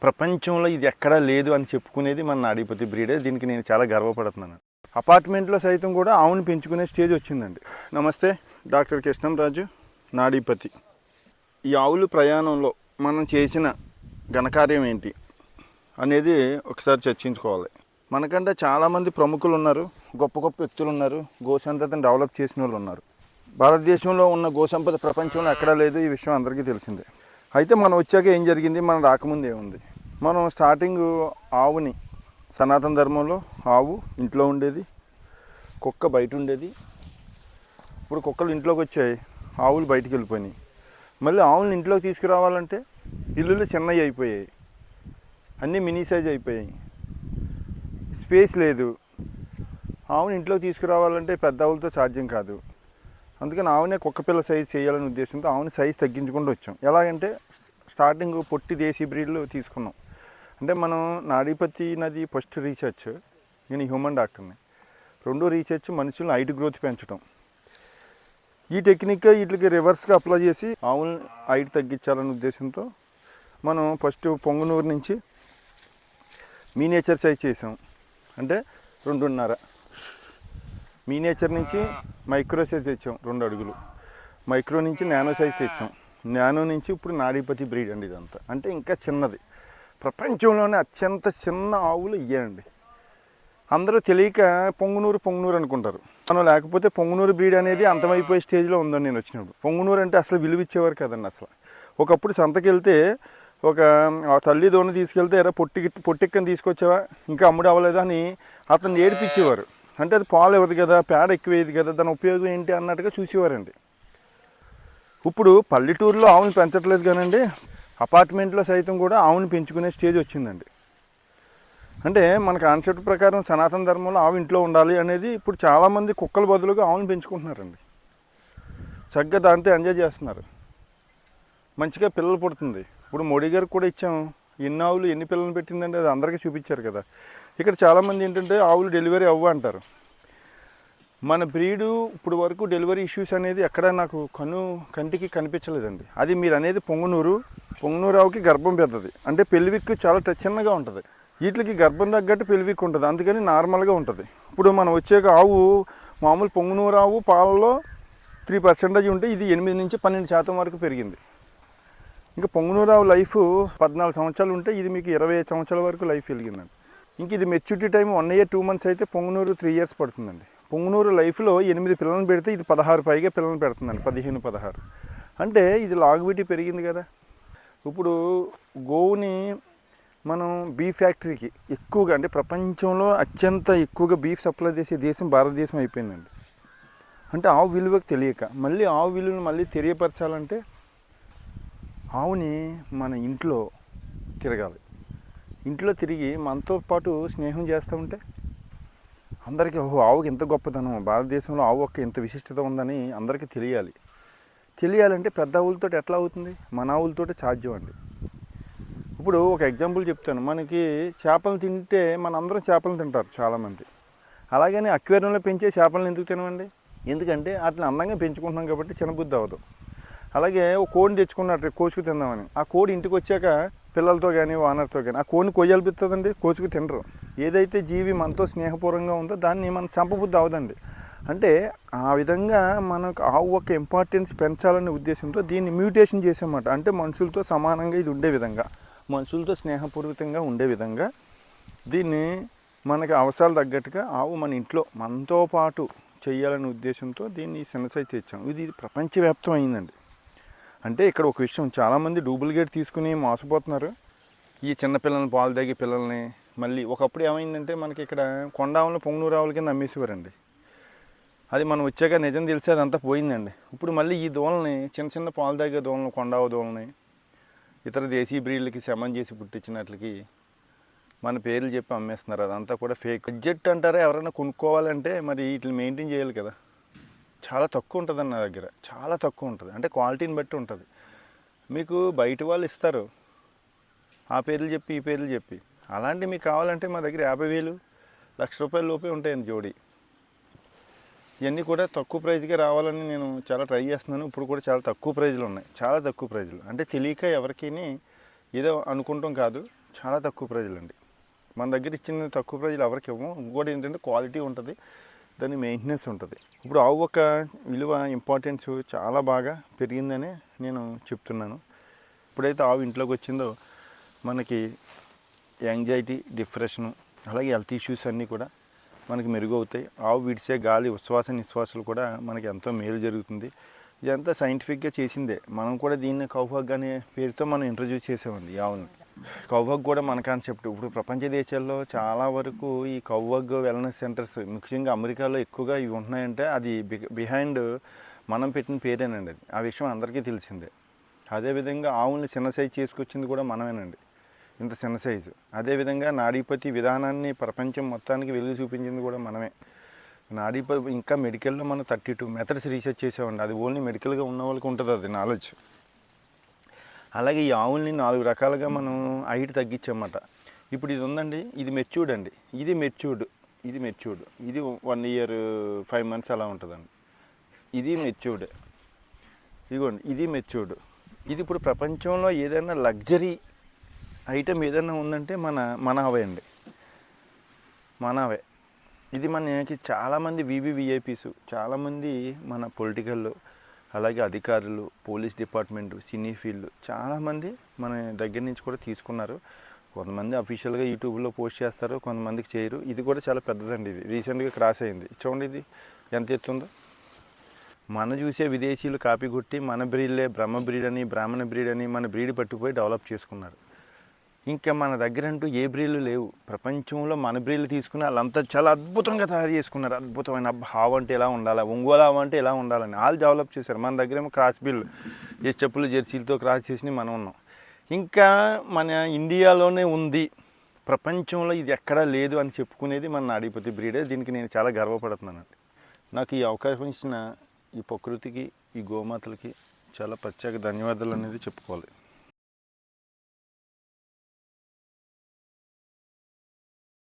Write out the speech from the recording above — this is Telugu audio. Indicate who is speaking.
Speaker 1: ప్రపంచంలో ఇది ఎక్కడా లేదు అని చెప్పుకునేది మన నాడీపతి బ్రీడే. దీనికి నేను చాలా గర్వపడుతున్నాను. అపార్ట్మెంట్లో సైతం కూడా ఆవును పెంచుకునే స్టేజ్ వచ్చిందండి. నమస్తే, డాక్టర్ కృష్ణంరాజు, నాడీపతి. ఈ ఆవులు ప్రయాణంలో మనం చేసిన ఘనకార్యం ఏంటి అనేది ఒకసారి చర్చించుకోవాలి. మనకంటే చాలామంది ప్రముఖులు ఉన్నారు, గొప్ప గొప్ప వ్యక్తులు ఉన్నారు, గోసంతతిని డెవలప్ చేసిన వాళ్ళు ఉన్నారు. భారతదేశంలో ఉన్న గోసంపద ప్రపంచంలో ఎక్కడా లేదు, ఈ విషయం అందరికీ తెలిసిందే. అయితే మనం వచ్చాక ఏం జరిగింది, మనం రాకముందు ఏముంది. మనం స్టార్టింగ్ ఆవుని, సనాతన ధర్మంలో ఆవు ఇంట్లో ఉండేది, కుక్క బయట ఉండేది. ఇప్పుడు కుక్కలు ఇంట్లోకి వచ్చాయి, ఆవులు బయటికి వెళ్ళిపోయినాయి. మళ్ళీ ఆవులను ఇంట్లోకి తీసుకురావాలంటే ఇల్లులు చిన్నవి అయిపోయాయి, అన్నీ మినీ సైజ్ అయిపోయాయి, స్పేస్ లేదు. ఆవుని ఇంట్లోకి తీసుకురావాలంటే పెద్ద ఆవులతో సాధ్యం కాదు. అందుకని ఆవునే కుక్క పిల్ల సైజు చేయాలనే ఉద్దేశంతో ఆవుని సైజు తగ్గించుకుంటూ వచ్చాం. ఎలాగంటే స్టార్టింగ్ పొట్టి దేశీ బ్రీడ్లు తీసుకున్నాం. అంటే మనం నాడీపతి నది ఫస్ట్ రీసెర్చ్, నేను హ్యూమన్ డాక్టర్ని. రెండో రీసెర్చ్ మనుషులను హైట్ గ్రోత్ పెంచడం. ఈ టెక్నిక్ వీటికి రివర్స్గా అప్లై చేసి ఆవుని హైట్ తగ్గించాలనే ఉద్దేశంతో మనం ఫస్ట్ పొంగునూరు నుంచి మీనేచర్ సైజ్ చేసాం. అంటే 2.5. మీనేచర్ నుంచి మైక్రో సైజ్ తెచ్చాం 2 అడుగులు. మైక్రో నుంచి నానో సైజ్ తెచ్చాం. నానో నుంచి ఇప్పుడు నాడీపతి బ్రీడ్ అండి ఇదంతా. అంటే ఇంకా చిన్నది. ప్రపంచంలోనే అత్యంత చిన్న ఆవులు ఇయ్యండి. అందరూ తెలియక పొంగునూరు అనుకుంటారు. మనం లేకపోతే పొంగునూరు బ్రీడ్ అనేది అంతమైపోయే స్టేజ్లో ఉందని నేను వచ్చినప్పుడు. పొంగునూరు అంటే అసలు విలువ ఇచ్చేవారు కదండి అసలు. ఒకప్పుడు సంతకి వెళ్తే ఒక తల్లి దోణ తీసుకెళ్తే ఎరా పొట్టిక్కని తీసుకొచ్చావా, ఇంకా అమ్ముడు అవ్వలేదా అని అతను ఏడిపించేవారు. అంటే అది పాలు ఇవ్వదు కదా, పేడ ఎక్కువేది కదా, దాని ఉపయోగం ఏంటి అన్నట్టుగా చూసేవారండి. ఇప్పుడు పల్లెటూరులో ఆవుని పెంచట్లేదు కానండి, అపార్ట్మెంట్లో సైతం కూడా ఆవుని పెంచుకునే స్టేజ్ వచ్చిందండి. అంటే మన కాన్సెప్ట్ ప్రకారం సనాతన ధర్మంలో ఆవు ఇంట్లో ఉండాలి అనేది ఇప్పుడు చాలామంది కుక్కల బదులుగా ఆవుని పెంచుకుంటున్నారండి. చక్కగా దాంతో ఎంజాయ్ చేస్తున్నారు, మంచిగా పిల్లలు పుడుతుంది. ఇప్పుడు మోడీ గారికి కూడా ఇచ్చాం, ఎన్ని ఆవులు ఎన్ని పిల్లలు పెట్టిందంటే అది అందరికీ చూపించారు కదా. ఇక్కడ చాలామంది ఏంటంటే ఆవులు డెలివరీ అవ్వ అంటారు. మన బ్రీడు ఇప్పుడు వరకు డెలివరీ ఇష్యూస్ అనేది ఎక్కడ నాకు కంటికి కనిపించలేదండి. అది మీరు అనేది పొంగునూరు ఆవుకి గర్భం పెద్దది, అంటే పెల్విక్ చాలా చిన్నగా ఉంటుంది. వీటికి గర్భం తగ్గట్టు పెల్విక్ ఉంటుంది, అందుకని నార్మల్గా ఉంటుంది. ఇప్పుడు మనం వచ్చాక ఆవు మామూలు పొంగునూరు ఆవు పాలలో 3% ఉంటే ఇది 8 నుంచి 12% వరకు పెరిగింది. ఇంకా పొంగునూరు ఆవు లైఫ్ 14 సంవత్సరాలు ఉంటే ఇది మీకు 25 సంవత్సరాల వరకు లైఫ్ వెలిగిందండి. ఇంక ఇది మెచ్యూరిటీ టైం 1 year 2 months అయితే పొంగునూరు 3 years పడుతుందండి. పొంగునూరు లైఫ్లో 8 పిల్లలను పెడితే ఇది 16 పైగా పిల్లలను పెడుతుందండి, 15-16. అంటే ఇది లాంగివిటీ పెరిగింది కదా. ఇప్పుడు గోవుని మనం బీఫ్ ఫ్యాక్టరీకి ఎక్కువగా, అంటే ప్రపంచంలో అత్యంత ఎక్కువగా బీఫ్ సప్లై చేసే దేశం భారతదేశం అయిపోయిందండి. అంటే ఆవు విలువకు తెలియక మళ్ళీ ఆవు విలువను మళ్ళీ తెలియపరచాలంటే ఆవుని మన ఇంట్లో తిరగాలి. ఇంట్లో తిరిగి మనతో పాటు స్నేహం చేస్తూ ఉంటే అందరికీ ఓహో ఆవుకి ఎంత గొప్పతనం, భారతదేశంలో ఆవు ఒక్క ఎంత విశిష్టత ఉందని అందరికీ తెలియాలంటే పెద్ద ఆవులతో ఎట్లా అవుతుంది, మన ఆవులతో సాధ్యం అండి. ఇప్పుడు ఒక ఎగ్జాంపుల్ చెప్తాను. మనకి చేపలు తింటే మనందరం చేపలు తింటారు చాలామంది. అలాగని అక్వేరియంలో పెంచే చేపలను ఎందుకు తినమండి? ఎందుకంటే వాటిని అందంగా పెంచుకుంటున్నాం కాబట్టి చిన్నబుద్ధి అవ్వదు. అలాగే ఒక కోడిని తెచ్చుకున్నట్టు కోసుకు తిందామని, ఆ కోడి ఇంటికి వచ్చాక పిల్లలతో కానీ ఓనర్తో కానీ ఆ కోడిని కొయ్యాలిపిస్తుందండి, కోసుకు తినరు. ఏదైతే జీవి మనతో స్నేహపూర్వంగా ఉందో దాన్ని మనం చంపబుద్ధి అవదండి. అంటే ఆ విధంగా మనకు ఆవు ఒక ఇంపార్టెన్స్ పెంచాలనే ఉద్దేశంతో దీన్ని మ్యూటేషన్ చేసామన్నమాట. అంటే మనుషులతో సమానంగా ఇది ఉండే విధంగా, మనుషులతో స్నేహపూర్వకంగా ఉండే విధంగా దీన్ని మనకి అవసరాలు తగ్గట్టుగా ఆవు మన ఇంట్లో మనతో పాటు చేయాలనే ఉద్దేశంతో దీన్ని సెన్సైజ్ తెచ్చాం. ఇది ప్రపంచవ్యాప్తం అయిందండి. అంటే ఇక్కడ ఒక విషయం, చాలామంది డూప్లికేట్ తీసుకుని మోసపోతున్నారు. ఈ చిన్నపిల్లల్ని పాలు తాగి పిల్లల్ని మళ్ళీ ఒకప్పుడు ఏమైందంటే మనకి ఇక్కడ కొండావులను పొంగునూరు ఆవుల కింద అమ్మేసేవారండి. అది మనం వచ్చాక నిజం తెలిసి అదంతా పోయిందండి. ఇప్పుడు మళ్ళీ ఈ దూడల్ని చిన్న పాలు తాగే దూడలను, కొండావు దూడల్ని ఇతర దేశీ బ్రీడ్లకి శమం చేసి పుట్టించినట్లకి మన పేర్లు చెప్పి అమ్మేస్తున్నారు. అదంతా కూడా ఫేక్. బడ్జెట్ అంటారా, ఎవరైనా కొనుక్కోవాలంటే మరి వీటిని మెయింటైన్ చేయాలి కదా. చాలా తక్కువ ఉంటుంది నా దగ్గర, చాలా తక్కువ ఉంటుంది. అంటే క్వాలిటీని బట్టి ఉంటుంది. మీకు బయట వాళ్ళు ఇస్తారు ఆ పేర్లు చెప్పి ఈ పేర్లు చెప్పి. అలాంటివి మీకు కావాలంటే మా దగ్గర 50,000, ₹1,00,000 లోపే ఉంటాయండి జోడీ. ఇవన్నీ కూడా తక్కువ ప్రైజ్గా రావాలని నేను చాలా ట్రై చేస్తున్నాను. ఇప్పుడు కూడా చాలా తక్కువ ప్రైజ్లు ఉన్నాయి, చాలా తక్కువ ప్రైజ్లు. అంటే తెలియక ఎవరికీ ఏదో అనుకుంటాం కాదు, చాలా తక్కువ ప్రైజ్లు అండి. మన దగ్గర ఇచ్చిన తక్కువ ప్రైజ్లు ఎవరికి ఇవ్వము. ఇంకోటి ఏంటంటే క్వాలిటీ ఉంటుంది, దాని మెయింటెనెన్స్ ఉంటుంది. ఇప్పుడు ఆవు ఒక విలువ ఇంపార్టెన్స్ చాలా బాగా పెరిగిందని నేను చెప్తున్నాను. ఇప్పుడైతే ఆవు ఇంట్లోకి వచ్చిందో మనకి యాంగ్జైటీ, డిప్రెషను, అలాగే హెల్త్ ఇష్యూస్ అన్నీ కూడా మనకి మెరుగవుతాయి. ఆవు విడిసే గాలి ఉచ్ఛ్వాస నిశ్వాసాలు కూడా మనకి ఎంతో మేలు జరుగుతుంది. ఇదంతా సైంటిఫిక్గా చేసిందే. మనం కూడా దీన్ని కౌహగ్ అనే పేరుతో మనం ఇంట్రడ్యూస్ చేసామండి ఆవుని. కౌహగ్ కూడా మన కాన్సెప్ట్. ఇప్పుడు ప్రపంచ దేశాల్లో చాలా వరకు ఈ కౌహగ్ వెల్నెస్ సెంటర్స్, ముఖ్యంగా అమెరికాలో ఎక్కువగా ఇవి ఉంటున్నాయంటే అది బిహైండ్ మనం పెట్టిన పేరేనండి. అది ఆ విషయం అందరికీ తెలిసిందే. అదేవిధంగా ఆవుల్ని చిన్న సైజు చేసుకొచ్చింది కూడా మనమేనండి, ఇంత చిన్న సైజు. అదేవిధంగా నాడీపతి విధానాన్ని ప్రపంచం మొత్తానికి వెలుగు చూపించింది కూడా మనమే. నాడీపతి ఇంకా మెడికల్లో మనం 32 మెథడ్స్ రీసెర్చ్ చేసామండి. అది ఓన్లీ మెడికల్గా ఉన్న వాళ్ళకి ఉంటుంది అది నాలెడ్జ్. అలాగే ఈ ఆవుల్ని 4 రకాలుగా మనం హైట్ తగ్గించామన్నమాట. ఇప్పుడు ఇది ఉందండి, ఇది మెచ్యూర్డ్ అండి, ఇది మెచ్యూర్డ్, ఇది మెచ్యూర్డ్, ఇది 1 year 5 months అలా ఉంటుందండి. ఇది మెచ్యూర్డ్, ఇదిగోండి ఇది మెచ్యూర్డ్. ఇది ఇప్పుడు ప్రపంచంలో ఏదైనా లగ్జరీ ఐటెం ఏదైనా ఉందంటే మన అవే అండి, మన అవే. ఇది మనకి చాలామంది విఐపీస్, చాలామంది మన పొలిటికల్, అలాగే అధికారులు, పోలీస్ డిపార్ట్మెంటు, సినీ ఫీల్డ్ చాలామంది మన దగ్గర నుంచి కూడా తీసుకున్నారు. కొంతమంది అఫీషియల్గా యూట్యూబ్లో పోస్ట్ చేస్తారు, కొంతమందికి చేయరు. ఇది కూడా చాలా పెద్దదండి. ఇది రీసెంట్గా క్రాస్ అయింది. చూడండి ఇది ఎంత ఎత్తుందో. మన చూసే విదేశీయులు కాపీ కొట్టి మన బ్రీడ్లే బ్రహ్మ బ్రీడ్ అని, బ్రాహ్మణ బ్రీడ్ అని మన బ్రీడ్ పట్టుకుపోయి డెవలప్ చేసుకున్నారు. ఇంకా మన దగ్గర అంటూ ఏ బ్రీడ్లు లేవు. ప్రపంచంలో మన బ్రీడ్లు తీసుకుని వాళ్ళంతా చాలా అద్భుతంగా తయారు చేసుకున్నారు. అద్భుతమైన హావ్ అంటే ఎలా ఉండాలి, ఒంగోలు హావ్ అంటే ఎలా ఉండాలని వాళ్ళు డెవలప్ చేశారు. మన దగ్గర ఏమో క్రాస్ బిల్లు, ఏ చెప్పులు జెర్సీలతో క్రాస్ చేసి మనం ఉన్నాం. ఇంకా మన ఇండియాలోనే ఉంది, ప్రపంచంలో ఇది ఎక్కడా లేదు అని చెప్పుకునేది మన నాడీపతి బ్రీడే. దీనికి నేను చాలా గర్వపడుతున్నానండి. నాకు ఈ అవకాశం ఇచ్చిన ఈ ప్రకృతికి, ఈ గోమాతలకి చాలా ప్రత్యేక ధన్యవాదాలు అనేది చెప్పుకోవాలి.